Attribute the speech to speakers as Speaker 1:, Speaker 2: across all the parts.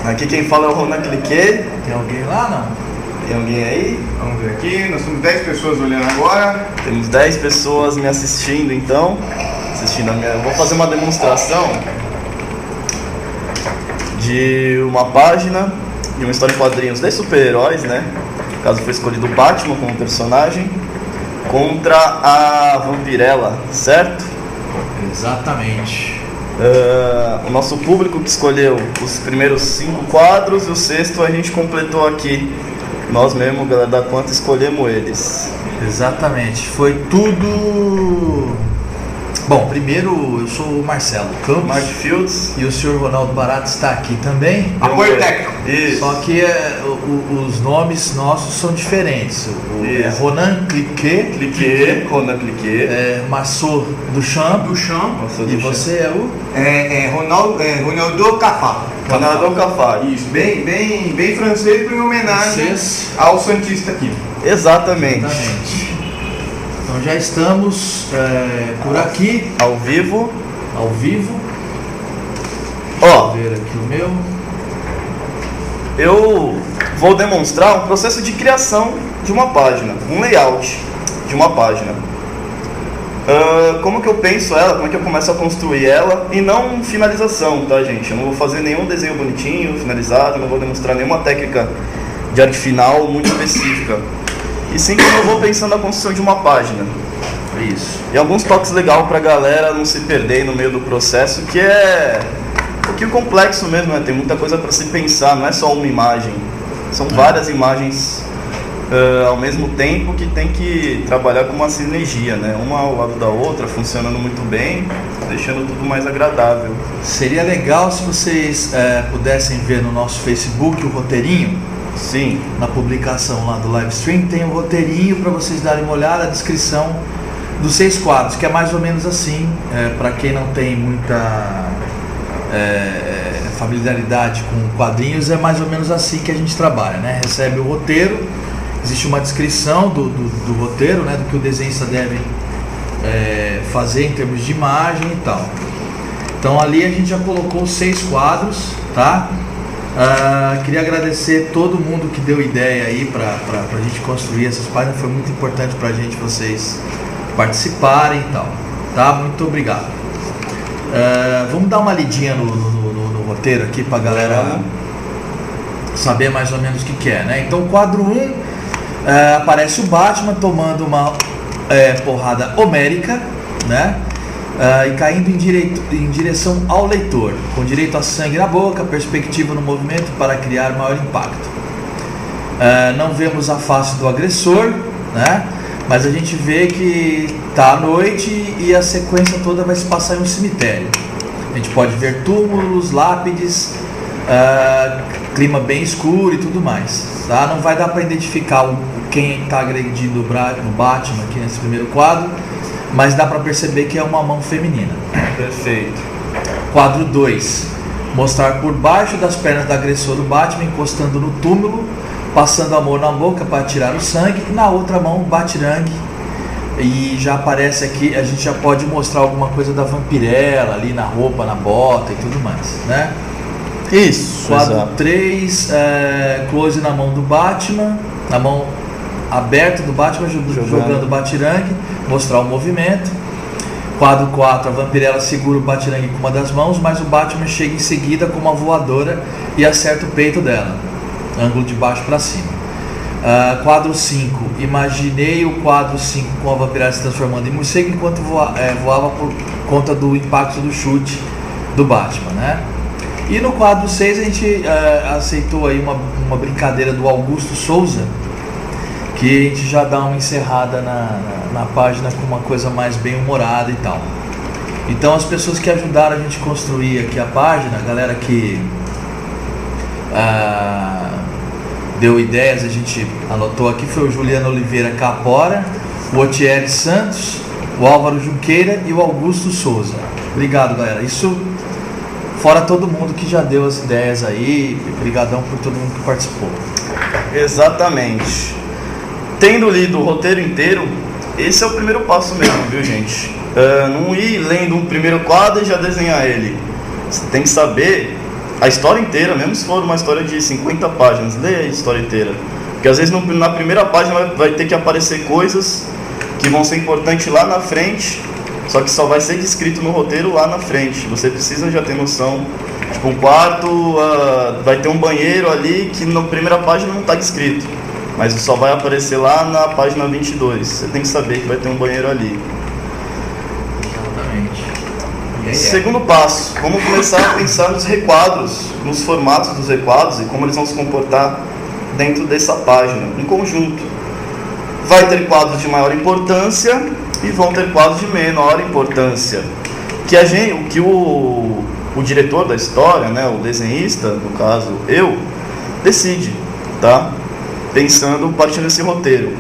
Speaker 1: Aqui quem fala é o Ronan Cliquet.
Speaker 2: Tem alguém lá, não?
Speaker 1: Tem alguém aí?
Speaker 3: Vamos ver aqui, nós temos 10 pessoas olhando agora.
Speaker 1: Temos 10 pessoas me assistindo, então. Eu vou fazer uma demonstração de uma página de uma história em quadrinhos de super-heróis, né? No caso foi escolhido o Batman como personagem contra a Vampirella, certo?
Speaker 2: Exatamente.
Speaker 1: O nosso público que escolheu os primeiros 5 quadros e o sexto a gente completou aqui. Nós mesmo, galera da Quanta, escolhemos eles.
Speaker 2: Exatamente. Foi tudo... Bom, primeiro eu sou o Marcelo Campos.
Speaker 1: Mark Fields.
Speaker 2: E o senhor Ronaldo Barato está aqui também.
Speaker 3: Apoio técnico.
Speaker 1: Isso.
Speaker 2: Só que os nomes nossos são diferentes.
Speaker 1: Isso.
Speaker 2: Ronan Cliquet.
Speaker 1: Ronan Cliquet.
Speaker 2: Massot Duchamp. E você é o?
Speaker 3: Ronaldo Cafá.
Speaker 1: Ronaldo Cafá.
Speaker 3: Isso, bem francês, em homenagem ao Santista aqui.
Speaker 1: Exatamente.
Speaker 2: Então já estamos por aqui.
Speaker 1: Ao vivo.
Speaker 2: Ó. Vou ver aqui o meu.
Speaker 1: Eu vou demonstrar um processo de criação de uma página, um layout de uma página. Como que eu penso ela, como é que eu começo a construir ela, e não finalização, tá, gente? Eu não vou fazer nenhum desenho bonitinho, finalizado, não vou demonstrar nenhuma técnica de arte final muito específica. E sim como eu vou pensando na construção de uma página.
Speaker 2: Isso.
Speaker 1: E alguns toques legais pra galera não se perder no meio do processo, que é um pouquinho complexo mesmo, né? Tem muita coisa para se pensar, não é só uma imagem. São várias imagens ao mesmo tempo que tem que trabalhar com uma sinergia, né? Uma ao lado da outra, funcionando muito bem, deixando tudo mais agradável.
Speaker 2: Seria legal se vocês pudessem ver no nosso Facebook o roteirinho.
Speaker 1: Sim.
Speaker 2: Na publicação lá do live stream tem um roteirinho para vocês darem uma olhada, a descrição dos 6 quadros, que é mais ou menos assim, para quem não tem muita familiaridade com quadrinhos, é mais ou menos assim que a gente trabalha, né? Recebe o roteiro, existe uma descrição do roteiro, né? Do que o desenhista deve fazer em termos de imagem e tal. Então ali a gente já colocou 6 quadros, tá? Queria agradecer todo mundo que deu ideia aí pra gente construir essas páginas. Foi muito importante pra gente vocês participarem e tal, tá? Muito obrigado. Vamos dar uma lidinha no roteiro aqui pra galera saber mais ou menos o que é, né? Então, quadro 1, aparece o Batman tomando uma porrada homérica, né? E caindo em direção ao leitor, com direito a sangue na boca, perspectiva no movimento para criar maior impacto. Não vemos a face do agressor, né? Mas a gente vê que está à noite e a sequência toda vai se passar em um cemitério. A gente pode ver túmulos, lápides, clima bem escuro e tudo mais, tá? Não vai dar para identificar quem está agredindo o Batman aqui nesse primeiro quadro, mas dá para perceber que é uma mão feminina.
Speaker 1: Perfeito.
Speaker 2: Quadro 2. Mostrar por baixo das pernas do agressor o Batman encostando no túmulo, passando a mão na boca para tirar o sangue, e na outra mão o batirangue. E já aparece aqui, a gente já pode mostrar alguma coisa da Vampirella ali na roupa, na bota e tudo mais, né?
Speaker 1: Isso.
Speaker 2: Quadro 3, close na mão do Batman, na mão aberta do Batman jogando o batirangue, mostrar o movimento. Quadro 4, a Vampirella segura o batirangue com uma das mãos, mas o Batman chega em seguida com uma voadora e acerta o peito dela, ângulo de baixo para cima. Quadro 5, imaginei o quadro 5 com a Vampirella se transformando em morcego enquanto voava por conta do impacto do chute do Batman, né? E no quadro 6 a gente aceitou aí uma brincadeira do Augusto Souza, que a gente já dá uma encerrada na página com uma coisa mais bem humorada e tal. Então as pessoas que ajudaram a gente a construir aqui a página, a galera que deu ideias, a gente anotou aqui, foi o Juliano Oliveira Capora, o Otieri Santos, o Álvaro Junqueira e o Augusto Souza. Obrigado, galera. Isso fora todo mundo que já deu as ideias aí. Obrigadão por todo mundo que participou.
Speaker 1: Exatamente. Tendo lido o roteiro inteiro, esse é o primeiro passo mesmo, viu, gente? Não ir lendo um primeiro quadro e já desenhar ele. Você tem que saber a história inteira, mesmo se for uma história de 50 páginas, lê a história inteira. Porque às vezes na primeira página vai ter que aparecer coisas que vão ser importantes lá na frente, só que só vai ser descrito no roteiro lá na frente. Você precisa já ter noção. Tipo, um quarto, vai ter um banheiro ali que na primeira página não está descrito, mas só vai aparecer lá na página 22. Você tem que saber que vai ter um banheiro ali.
Speaker 2: Exatamente.
Speaker 1: Segundo passo, vamos começar a pensar nos requadros, nos formatos dos requadros e como eles vão se comportar dentro dessa página, em conjunto. Vai ter quadros de maior importância e vão ter quadros de menor importância. Que o diretor da história, né, o desenhista, no caso eu, decide, tá? Partindo desse roteiro.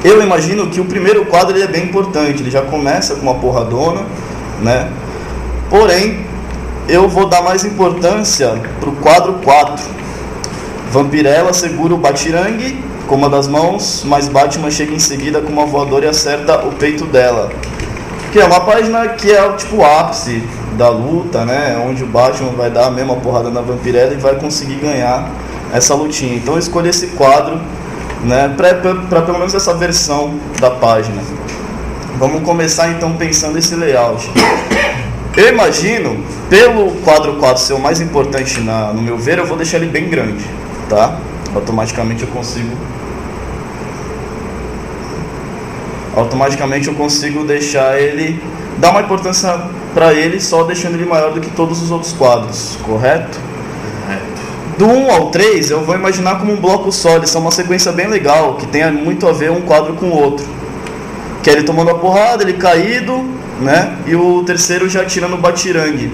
Speaker 1: Eu imagino que o primeiro quadro ele é bem importante, ele já começa com uma porradona, né? Porém, eu vou dar mais importância para o quadro 4. Vampirella segura o batirangue com uma das mãos, mas Batman chega em seguida com uma voadora e acerta o peito dela. Que é uma página que é tipo o ápice da luta, né? Onde o Batman vai dar a mesma porrada na Vampirella e vai conseguir ganhar essa lutinha. Então eu escolhi esse quadro, né, para pelo menos essa versão da página. Vamos começar então pensando esse layout. Eu imagino, pelo quadro 4 ser o mais importante no meu ver, eu vou deixar ele bem grande, tá? Automaticamente eu consigo deixar ele, dar uma importância para ele só deixando ele maior do que todos os outros quadros, correto? Do 1 ao 3 eu vou imaginar como um bloco só, eles são uma sequência bem legal, que tem muito a ver um quadro com o outro. Que é ele tomando a porrada, ele caído, né? E o terceiro já tirando o batirangue.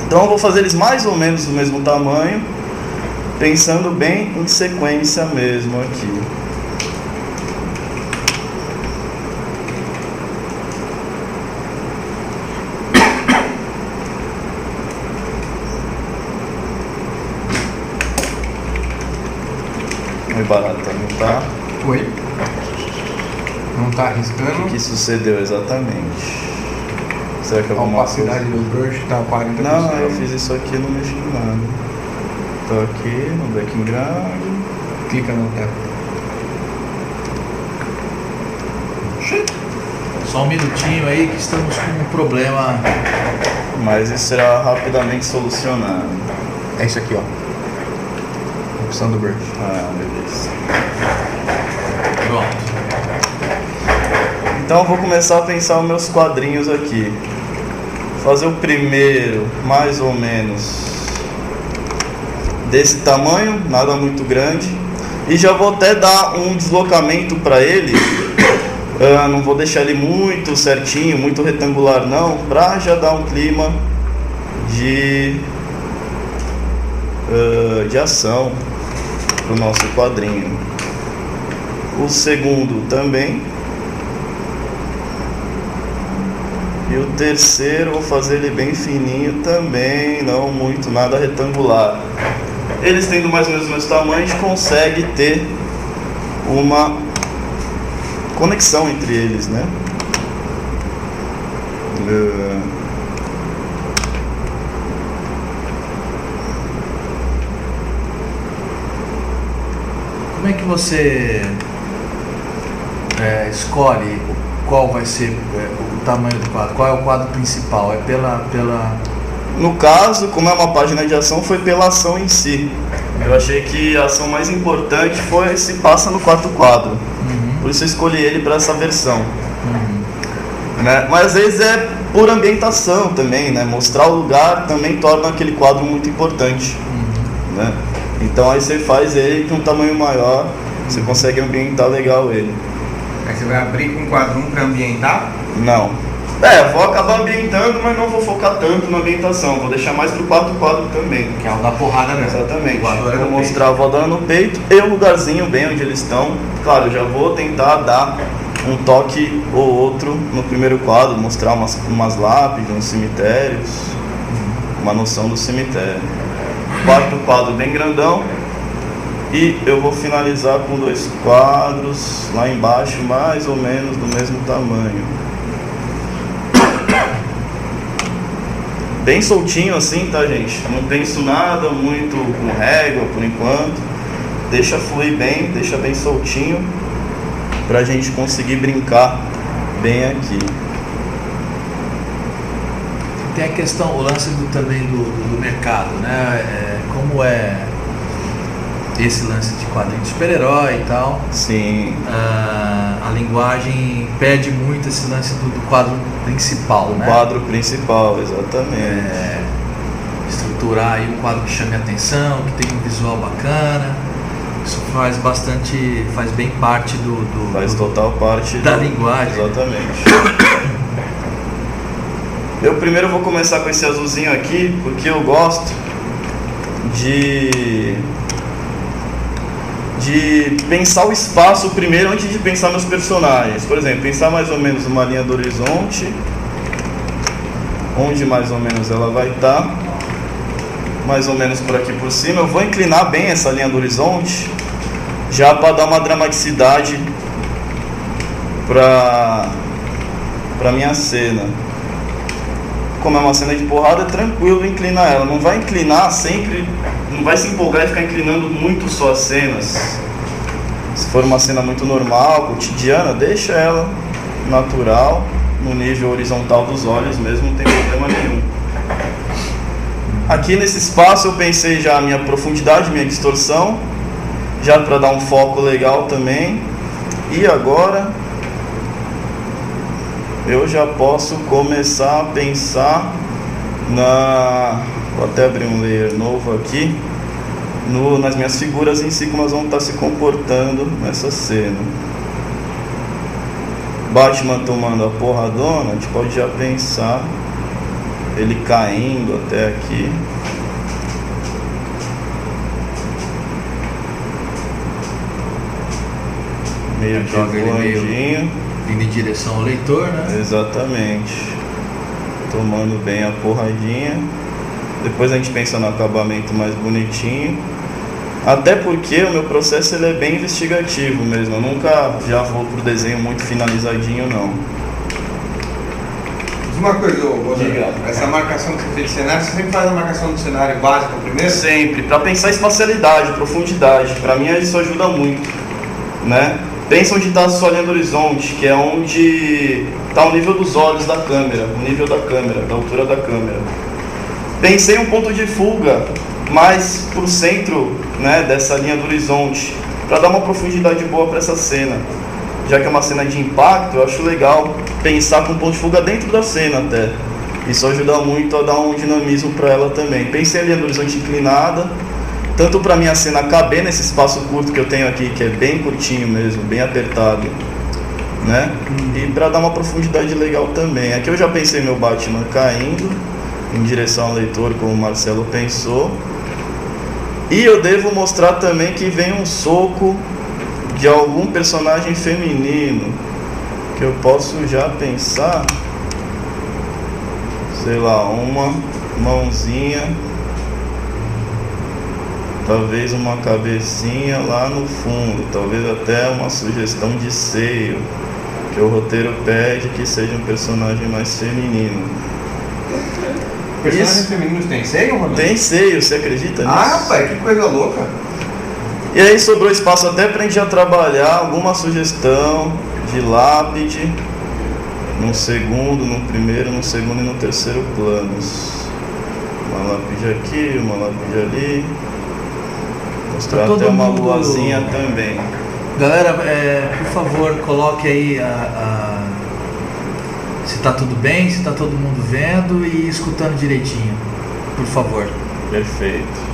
Speaker 1: Então eu vou fazer eles mais ou menos do mesmo tamanho, pensando bem em sequência mesmo aqui. Oi, barata, não tá?
Speaker 3: Oi. Não tá arriscando?
Speaker 1: O que sucedeu exatamente? Será que
Speaker 3: A
Speaker 1: alguma coisa?
Speaker 3: opacidade do brush tá 40%.
Speaker 1: Não, eu fiz isso aqui e não mexi em nada. Tô aqui no background.
Speaker 3: Clica no teto.
Speaker 2: Só um minutinho aí que estamos com um problema.
Speaker 1: Mas isso será rapidamente solucionado.
Speaker 3: É isso aqui, ó. Opção do brush.
Speaker 1: Ah, beleza.
Speaker 2: Pronto.
Speaker 1: Então eu vou começar a pensar os meus quadrinhos aqui. Fazer o primeiro, mais ou menos desse tamanho, nada muito grande. E já vou até dar um deslocamento para ele. Não vou deixar ele muito certinho, muito retangular não, para já dar um clima de ação para o nosso quadrinho. O segundo também. E o terceiro vou fazer ele bem fininho também, não muito, nada retangular. Eles tendo mais ou menos o mesmo tamanho, a gente consegue ter uma conexão entre eles, né?
Speaker 2: Como é que você escolhe qual vai ser o tamanho do quadro? Qual é o quadro principal? É pela...
Speaker 1: No caso, como é uma página de ação, foi pela ação em si. Eu achei que a ação mais importante se passa no quarto quadro. Por isso eu escolhi ele para essa versão. Né? Mas às vezes é por ambientação também, né? Mostrar o lugar também torna aquele quadro muito importante. Né? Então aí você faz ele com um tamanho maior, você consegue ambientar legal ele.
Speaker 3: Aí você vai abrir com o quadro 1 para ambientar?
Speaker 1: Não. Vou acabar ambientando, mas não vou focar tanto na ambientação. Vou deixar mais pro quarto quadro também.
Speaker 2: Que é o da porrada mesmo.
Speaker 1: Exatamente.
Speaker 2: Voadora
Speaker 1: Vou
Speaker 2: no
Speaker 1: mostrar a voadora no peito e o lugarzinho bem onde eles estão. Claro, já vou tentar dar um toque ou outro no primeiro quadro, mostrar umas lápides, uns cemitérios, uma noção do cemitério. Quarto quadro bem grandão. E eu vou finalizar com 2 quadros lá embaixo, mais ou menos do mesmo tamanho. bem soltinho assim, tá, gente? Não penso nada muito com régua por enquanto. Deixa fluir bem, deixa bem soltinho pra gente conseguir brincar bem aqui.
Speaker 2: Tem a questão, o lance também do mercado, né? Como é esse lance de quadrinho de super-herói e tal.
Speaker 1: Sim.
Speaker 2: A linguagem pede muito esse lance do quadro principal, né?
Speaker 1: O quadro principal, exatamente.
Speaker 2: Estruturar aí um quadro que chame a atenção, que tenha um visual bacana. Isso faz bem parte
Speaker 1: faz total parte
Speaker 2: da linguagem.
Speaker 1: Exatamente. Eu primeiro vou começar com esse azulzinho aqui, porque eu gosto de pensar o espaço primeiro antes de pensar nos personagens. Por exemplo, pensar mais ou menos uma linha do horizonte, onde mais ou menos ela vai estar, mais ou menos por aqui por cima. Eu vou inclinar bem essa linha do horizonte, já para dar uma dramaticidade para minha cena. Como é uma cena de porrada, é tranquilo inclinar ela. Não vai inclinar sempre, não vai se empolgar e ficar inclinando muito só as cenas. Se for uma cena muito normal, cotidiana, deixa ela natural, no nível horizontal dos olhos mesmo, não tem problema nenhum. Aqui nesse espaço eu pensei já a minha profundidade, minha distorção, já para dar um foco legal também. E agora eu já posso começar a pensar vou até abrir um layer novo aqui, nas minhas figuras em si, como elas vão estar se comportando nessa cena. Batman tomando a porradona, a gente pode já pensar ele caindo até aqui. Meio que voandinho,
Speaker 2: indo em direção ao leitor, né?
Speaker 1: Exatamente. Tomando bem a porradinha. Depois a gente pensa no acabamento mais bonitinho. Até porque o meu processo ele é bem investigativo mesmo. Eu nunca já vou pro desenho muito finalizadinho, não.
Speaker 3: Diz uma coisa, Rodrigo, essa marcação que você fez de cenário, você sempre faz a marcação do cenário básico primeiro?
Speaker 1: Sempre, para pensar espacialidade, profundidade. Para mim isso ajuda muito, né? Pensa onde está a sua linha do horizonte, que é onde está o nível dos olhos da câmera, o nível da câmera, da altura da câmera. Pensei um ponto de fuga mais para o centro, né, dessa linha do horizonte, para dar uma profundidade boa para essa cena. Já que é uma cena de impacto, eu acho legal pensar com um ponto de fuga dentro da cena até. Isso ajuda muito a dar um dinamismo para ela também. Pensei a linha do horizonte inclinada, tanto para minha cena caber nesse espaço curto que eu tenho aqui, que é bem curtinho mesmo, bem apertado, né? E para dar uma profundidade legal também. Aqui eu já pensei meu Batman caindo em direção ao leitor, como o Marcelo pensou. E eu devo mostrar também que vem um soco de algum personagem feminino, que eu posso já pensar, sei lá, uma mãozinha, talvez uma cabecinha lá no fundo, talvez até uma sugestão de seio, que o roteiro pede que seja um personagem mais feminino.
Speaker 3: Personagens femininos têm seio, mano?
Speaker 1: Tem seio, você acredita nisso?
Speaker 3: Ah, rapaz, que coisa louca.
Speaker 1: E aí sobrou espaço até pra gente já trabalhar alguma sugestão de lápide no segundo, no primeiro, no segundo e no terceiro planos. Uma lápide aqui, uma lápide ali. Mostrar até uma luazinha também.
Speaker 2: Galera, por favor, coloque aí se tá tudo bem, se tá todo mundo vendo e escutando direitinho, por favor.
Speaker 1: Perfeito.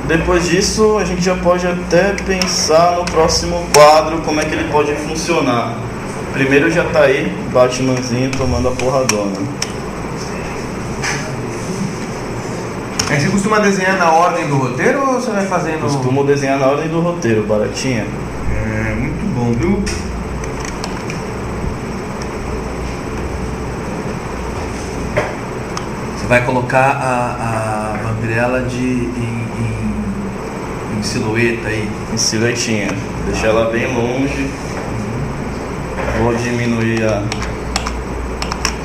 Speaker 1: Depois disso, a gente já pode até pensar no próximo quadro, como é que ele pode funcionar. Primeiro já tá aí, Batmanzinho tomando a porradona.
Speaker 3: Aí você costuma desenhar na ordem do roteiro ou você vai fazendo...
Speaker 1: Costumo desenhar na ordem do roteiro, baratinha.
Speaker 3: É, muito bom, viu?
Speaker 2: Você vai colocar a Vampirella em silhueta aí.
Speaker 1: Em silhuetinha. Deixar ela bem longe. Vou diminuir a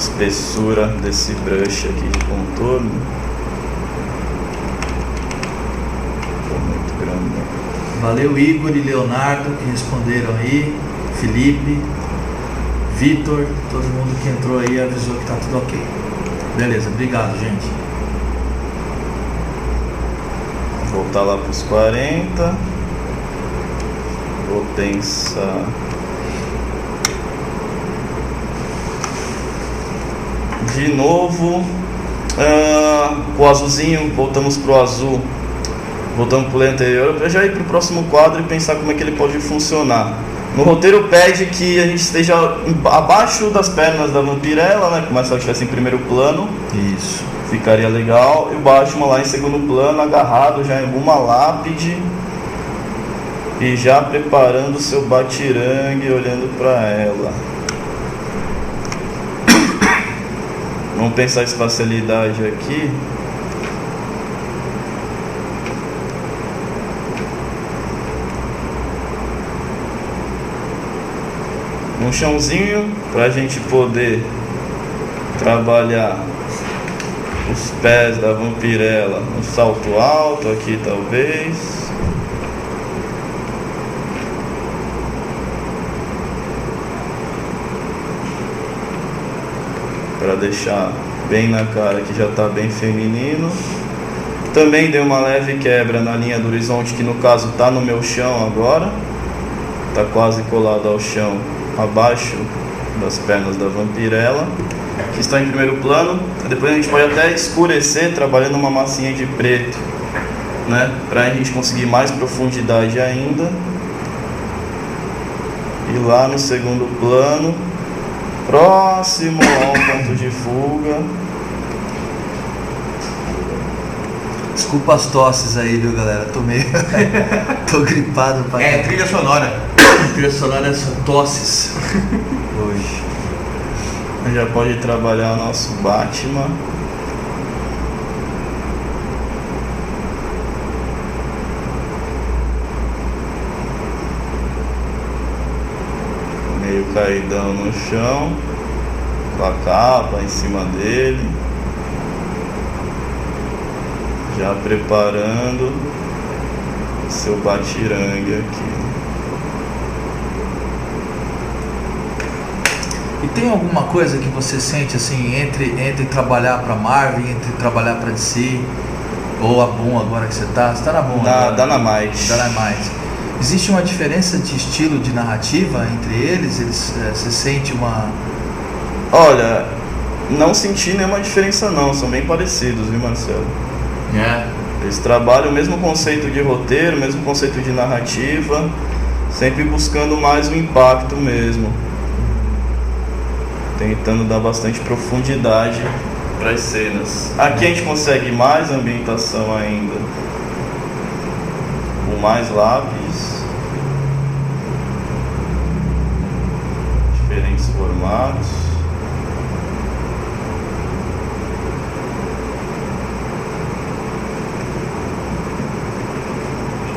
Speaker 1: espessura desse brush aqui de contorno. Ficou muito grande.
Speaker 2: Valeu, Igor e Leonardo, que responderam aí, Felipe, Vitor, todo mundo que entrou aí avisou que tá tudo ok. Beleza, obrigado, gente.
Speaker 1: Voltar lá para os 40. Vou pensar. De novo. O azulzinho, voltamos pro azul. Voltamos pro lei anterior. Para já ir pro próximo quadro e pensar como é que ele pode funcionar. No roteiro pede que a gente esteja abaixo das pernas da vampirella, né? Como se ela estivesse em primeiro plano.
Speaker 2: Isso.
Speaker 1: Ficaria legal. E o Batman lá em segundo plano, agarrado já em alguma lápide. E já preparando o seu batirangue, olhando para ela. Vamos pensar a espacialidade aqui. Um chãozinho para a gente poder trabalhar os pés da vampirella, um salto alto aqui talvez. Para deixar bem na cara que já está bem feminino. Também dei uma leve quebra na linha do horizonte, que no caso está no meu chão agora. Está quase colado ao chão, abaixo das pernas da vampirella, que está em primeiro plano. Depois a gente pode até escurecer trabalhando uma massinha de preto, né? Para a gente conseguir mais profundidade ainda. E lá no segundo plano, próximo ao ponto de fuga.
Speaker 2: Desculpa as tosses aí, viu, galera? Tô meio... tô gripado pra...
Speaker 3: Trilha sonora.
Speaker 2: Trilha sonora são tosses hoje.
Speaker 1: A gente já pode trabalhar o nosso Batman. Meio caidão no chão, com a capa em cima dele. Já preparando o seu batirangue aqui.
Speaker 2: E tem alguma coisa que você sente assim entre trabalhar para Marvel, entre trabalhar para DC, ou a Boom agora que você tá na Boom?
Speaker 1: Na Dynamite.
Speaker 2: Existe uma diferença de estilo de narrativa entre eles? Você sente uma...
Speaker 1: Olha, não senti nenhuma diferença não, são bem parecidos, viu, Marcelo? Eles trabalham o mesmo conceito de roteiro, o mesmo conceito de narrativa, sempre buscando mais o impacto mesmo. Tentando dar bastante profundidade para as cenas. Aqui a gente consegue mais ambientação ainda, com mais lápis, diferentes formatos.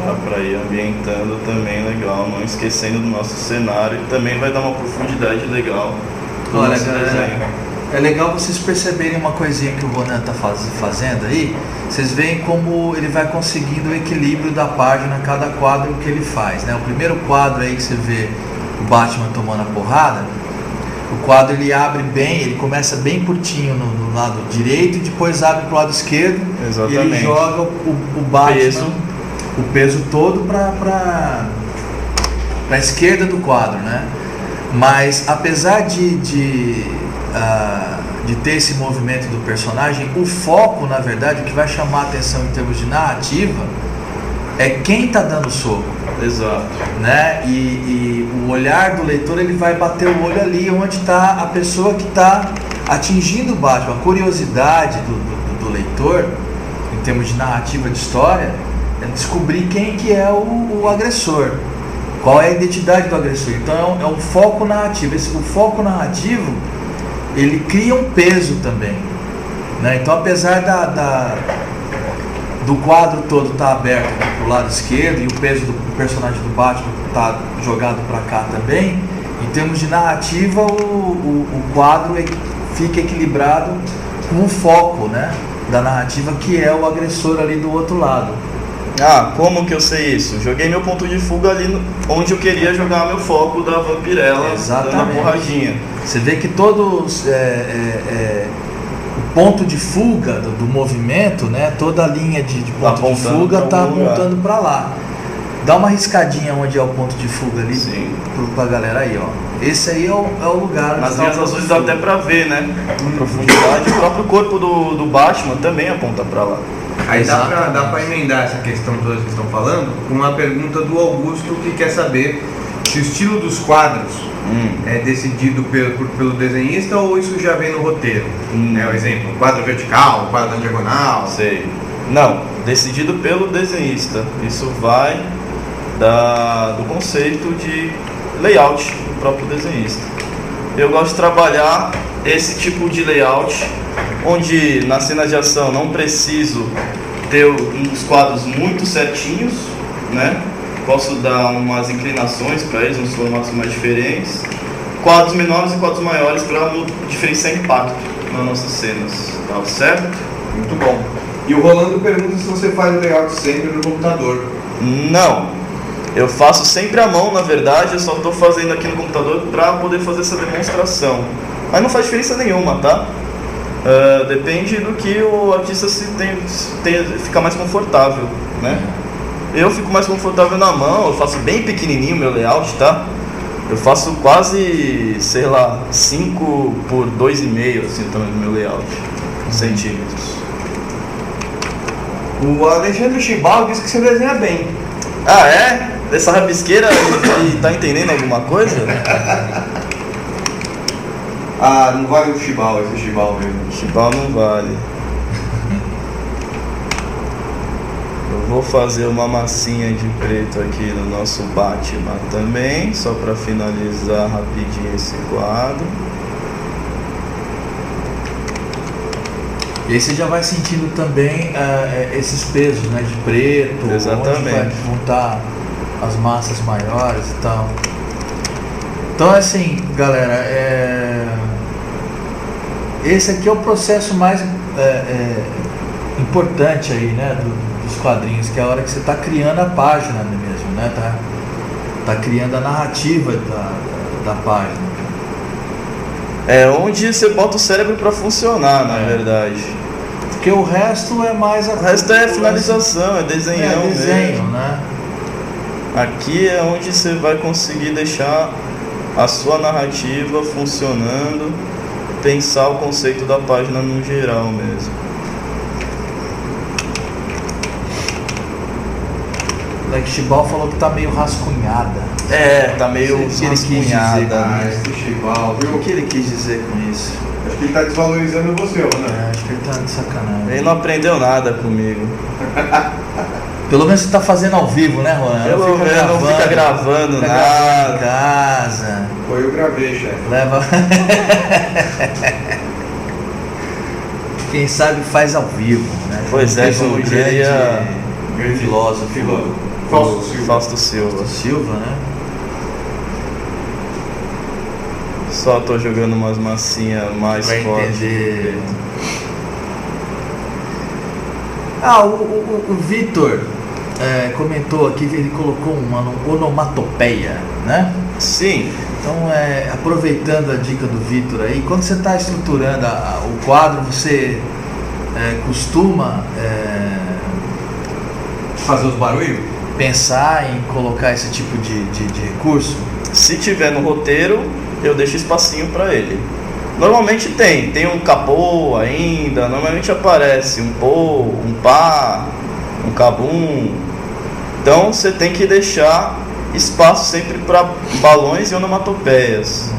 Speaker 1: Já para ir ambientando também legal, não esquecendo do nosso cenário, e também vai dar uma profundidade legal.
Speaker 2: Olha, galera, é legal vocês perceberem uma coisinha que o Ronan tá fazendo aí. Vocês veem como ele vai conseguindo o equilíbrio da página, cada quadro que ele faz, né? O primeiro quadro aí que você vê o Batman tomando a porrada, o quadro ele abre bem, ele começa bem curtinho no lado direito e depois abre pro lado esquerdo.
Speaker 1: Exatamente.
Speaker 2: E ele joga o Batman, o peso todo para a esquerda do quadro, né? Mas apesar de ter esse movimento do personagem, o foco, na verdade, o que vai chamar a atenção em termos de narrativa é quem está dando soco.
Speaker 1: Exato.
Speaker 2: Né? E o olhar do leitor, ele vai bater o olho ali onde está a pessoa que está atingindo o Batman. A curiosidade do leitor, em termos de narrativa de história, é descobrir quem que é o agressor. Qual é a identidade do agressor? Então é um foco narrativo. O foco narrativo, ele cria um peso também, né? Então apesar do quadro todo estar aberto para o lado esquerdo e o peso do personagem do Batman está jogado para cá também, em termos de narrativa o quadro fica equilibrado com o foco, né, da narrativa, que é o agressor ali do outro lado.
Speaker 1: Ah, como que eu sei isso? Joguei meu ponto de fuga ali onde eu queria jogar meu foco da vampirella, dando a porradinha.
Speaker 2: Você vê que todos o ponto de fuga do movimento, né, toda a linha de ponto de fuga está apontando para lá. Dá uma riscadinha onde é o ponto de fuga ali.
Speaker 1: Sim.
Speaker 2: Pra galera aí, ó. Esse aí é o lugar.
Speaker 1: Nas linhas azuis dá até pra ver, né? A profundidade. O próprio corpo do Batman também aponta pra lá.
Speaker 3: Aí dá pra emendar essa questão toda que estão falando com uma pergunta do Augusto, que quer saber se o estilo dos quadros é decidido pelo desenhista ou isso já vem no roteiro. O exemplo, quadro vertical, quadro diagonal.
Speaker 1: Sei. Não, decidido pelo desenhista. Isso vai do conceito de layout do próprio desenhista. Eu gosto de trabalhar esse tipo de layout, onde na cena de ação não preciso ter uns quadros muito certinhos, né? Posso dar umas inclinações para eles, uns formatos mais diferentes, quadros menores e quadros maiores para diferenciar impacto nas nossas cenas, tá certo?
Speaker 3: Muito bom. E o Rolando pergunta se você faz o layout sempre no computador.
Speaker 1: Não. Eu faço sempre à mão, na verdade, eu só estou fazendo aqui no computador para poder fazer essa demonstração. Mas não faz diferença nenhuma, tá? Depende do que o artista fica mais confortável, né? Eu fico mais confortável na mão, eu faço bem pequenininho meu layout, tá? Eu faço quase, sei lá, 5 por 2,5, assim, o tamanho do meu layout, centímetros.
Speaker 3: O Alexandre Chibal disse que você desenha bem.
Speaker 1: Ah, é? Dessa rabisqueira ele tá entendendo alguma coisa?
Speaker 3: Ah, não vale o Chibal, esse Chibal mesmo.
Speaker 1: Chibal não vale. Eu vou fazer uma massinha de preto aqui no nosso Batman também, só para finalizar rapidinho esse quadro.
Speaker 2: E aí você já vai sentindo também esses pesos, né, de preto.
Speaker 1: Exatamente.
Speaker 2: Onde vai montar as massas maiores e tal. Então, assim, galera, esse aqui é o processo mais importante aí, né, dos quadrinhos, que é a hora que você está criando a página mesmo, né, tá criando a narrativa da página.
Speaker 1: É onde você bota o cérebro para funcionar, na verdade.
Speaker 2: Porque o resto é mais...
Speaker 1: O resto é finalização, é desenhão
Speaker 2: desenho,
Speaker 1: mesmo.
Speaker 2: né?
Speaker 1: Aqui é onde você vai conseguir deixar a sua narrativa funcionando, pensar o conceito da página no geral mesmo.
Speaker 2: O Chibal falou que tá meio rascunhada.
Speaker 1: Tá meio rascunhada.
Speaker 3: Esse Chibal, viu?
Speaker 2: O que ele quis dizer com isso?
Speaker 3: Acho que ele tá desvalorizando você, né?
Speaker 2: Acho que ele tá de sacanagem.
Speaker 1: Ele não aprendeu nada comigo.
Speaker 2: Pelo menos você tá fazendo ao vivo, né, Juan?
Speaker 1: Pelo menos não fica gravando nada.
Speaker 2: Em casa.
Speaker 3: Foi eu gravei, chefe.
Speaker 2: Leva. Quem sabe faz ao vivo, né?
Speaker 1: Pois é, como diria
Speaker 2: grande filósofo.
Speaker 1: Fausto Silva.
Speaker 2: Silva, né?
Speaker 1: Só tô jogando umas massinhas mais fortes.
Speaker 2: Entender. O Vitor comentou aqui que ele colocou uma onomatopeia, né?
Speaker 1: Sim.
Speaker 2: Então, aproveitando a dica do Vitor aí, quando você está estruturando o quadro, você costuma
Speaker 3: fazer os barulhos?
Speaker 2: Pensar em colocar esse tipo de recurso?
Speaker 1: Se tiver no roteiro, eu deixo espacinho para ele. Normalmente tem um capô ainda, normalmente aparece um pô, um pá, um cabum. Então você tem que deixar espaço sempre para balões e onomatopeias.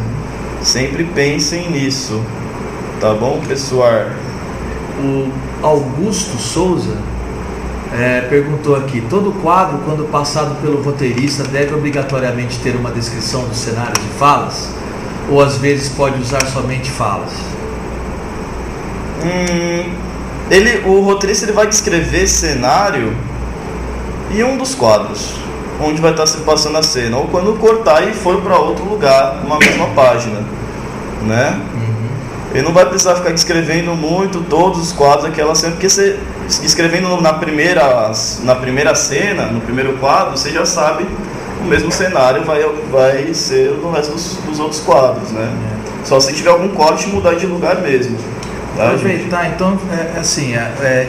Speaker 1: Sempre pensem nisso, tá bom, pessoal?
Speaker 2: O Augusto Souza perguntou aqui: todo quadro, quando passado pelo roteirista, deve obrigatoriamente ter uma descrição do cenário de falas? Ou às vezes pode usar somente falas?
Speaker 1: O roteirista vai descrever cenário em um dos quadros, onde vai estar se passando a cena, ou quando cortar e for para outro lugar, numa mesma página, né? Ele não vai precisar ficar descrevendo muito todos os quadros daquela cena, porque você escrevendo na primeira cena, no primeiro quadro, você já sabe o mesmo cenário vai ser no resto dos outros quadros, né? Só se tiver algum corte mudar de lugar mesmo. Tá,
Speaker 2: aproveitar, então,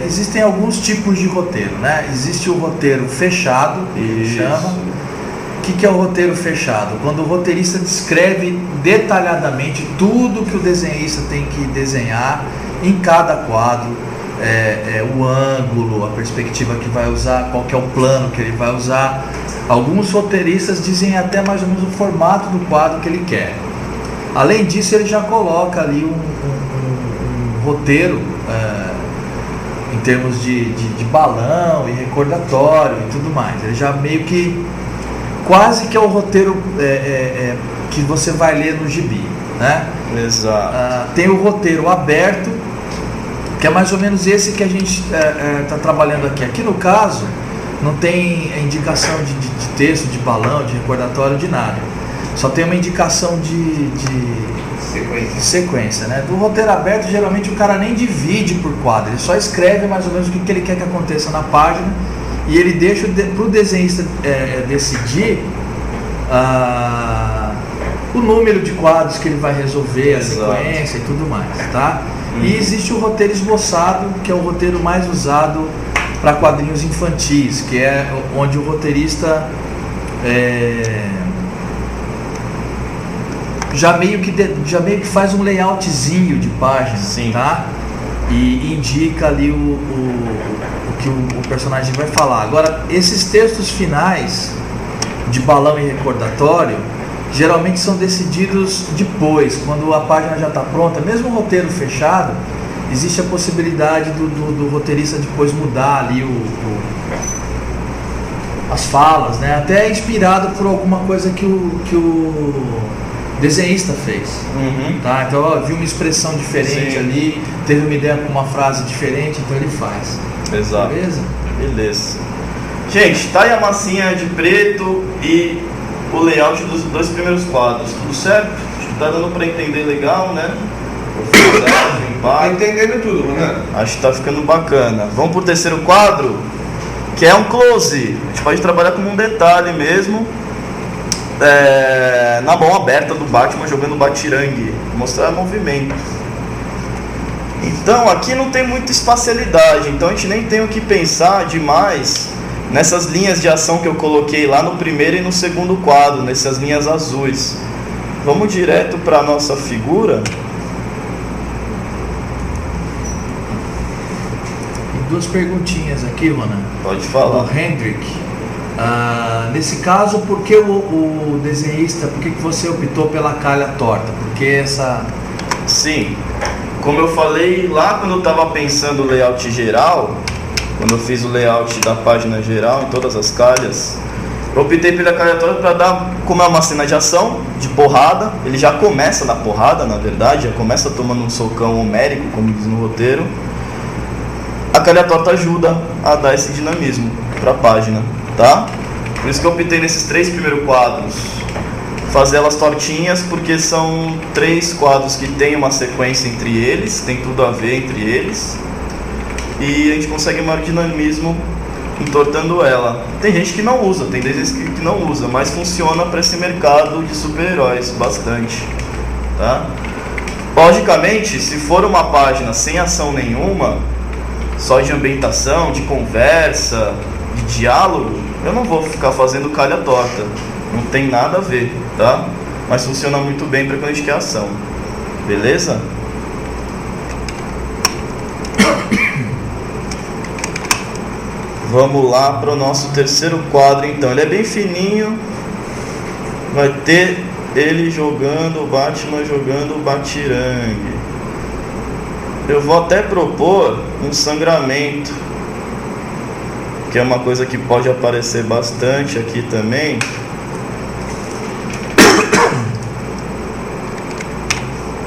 Speaker 2: existem alguns tipos de roteiro, né? Existe o roteiro fechado, que chama. O que é o roteiro fechado? Quando o roteirista descreve detalhadamente tudo que o desenhista tem que desenhar em cada quadro, o ângulo, a perspectiva que vai usar, qual que é o plano que ele vai usar. Alguns roteiristas dizem até mais ou menos o formato do quadro que ele quer. Além disso, ele já coloca ali um roteiro em termos de balão e recordatório e tudo mais. Ele já meio que quase que é o roteiro que você vai ler no gibi, né?
Speaker 1: Exato.
Speaker 2: Tem o roteiro aberto, que é mais ou menos esse que a gente está trabalhando aqui. Aqui no caso, não tem indicação de texto, de balão, de recordatório, de nada. Só tem uma indicação de sequência, né? Do roteiro aberto, geralmente o cara nem divide por quadro, ele só escreve mais ou menos o que ele quer que aconteça na página e ele deixa para o desenhista decidir o número de quadros que ele vai resolver, a sequência e tudo mais, tá? E existe o roteiro esboçado, que é o roteiro mais usado para quadrinhos infantis, que é onde o roteirista já meio que faz um layoutzinho de página, tá? E indica ali o que o personagem vai falar. Agora, esses textos finais de balão e recordatório geralmente são decididos depois, quando a página já está pronta. Mesmo o roteiro fechado, existe a possibilidade do roteirista depois mudar ali as falas, né? Até inspirado por alguma coisa que o desenhista fez, tá? Então, viu uma expressão diferente ali, teve uma ideia com uma frase diferente, então ele faz.
Speaker 1: Exato.
Speaker 2: Beleza?
Speaker 1: Gente, tá aí a massinha de preto e o layout dos dois primeiros quadros, tudo certo? Acho que tá dando para entender legal, né?
Speaker 3: Tá entendendo tudo, né?
Speaker 1: Acho que tá ficando bacana. Vamos pro terceiro quadro, que é um close. A gente pode trabalhar como um detalhe mesmo. Na mão aberta do Batman jogando batirangue, mostrar movimento. Então aqui não tem muita espacialidade, então a gente nem tem o que pensar demais nessas linhas de ação que eu coloquei lá no primeiro e no segundo quadro, nessas linhas azuis. Vamos direto para a nossa figura.
Speaker 2: Tem duas perguntinhas aqui, Ronan.
Speaker 1: Pode falar.
Speaker 2: O Hendrick. Nesse caso, por que o desenhista, por que você optou pela calha torta? Porque essa...
Speaker 1: Sim, como eu falei lá quando eu estava pensando o layout geral, quando eu fiz o layout da página geral em todas as calhas, eu optei pela calha torta para dar, como é uma cena de ação, de porrada, ele já começa na porrada, na verdade, já começa tomando um socão homérico, como diz no roteiro. A calha torta ajuda a dar esse dinamismo para a página. Tá? Por isso que eu optei nesses três primeiros quadros fazer elas tortinhas, porque são três quadros que tem uma sequência entre eles, tem tudo a ver entre eles, e a gente consegue maior dinamismo entortando ela. Tem gente que não usa, tem desenhos que não usa, mas funciona para esse mercado de super-heróis bastante, tá? Logicamente, se for uma página sem ação nenhuma, só de ambientação, de conversa, de diálogo, eu não vou ficar fazendo calha torta, não tem nada a ver, tá? Mas funciona muito bem para quando a gente quer ação, beleza? Vamos lá para o nosso terceiro quadro então. Ele é bem fininho, vai ter ele jogando, o Batman jogando o batirangue. Eu vou até propor um sangramento, que é uma coisa que pode aparecer bastante aqui também.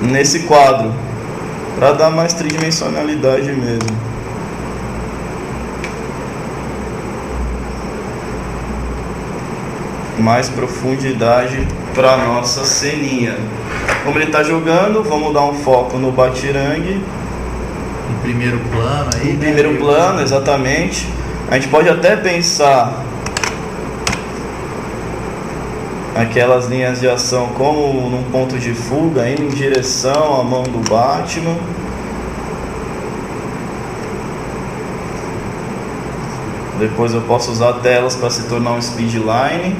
Speaker 1: Nesse quadro, para dar mais tridimensionalidade mesmo. mais profundidade para nossa ceninha. Como ele está jogando, vamos dar um foco no batirangue.
Speaker 2: Em primeiro plano aí.
Speaker 1: Em primeiro plano, exatamente. A gente pode até pensar aquelas linhas de ação como num ponto de fuga, indo em direção à mão do Batman. Depois eu posso usar telas para se tornar um speedline.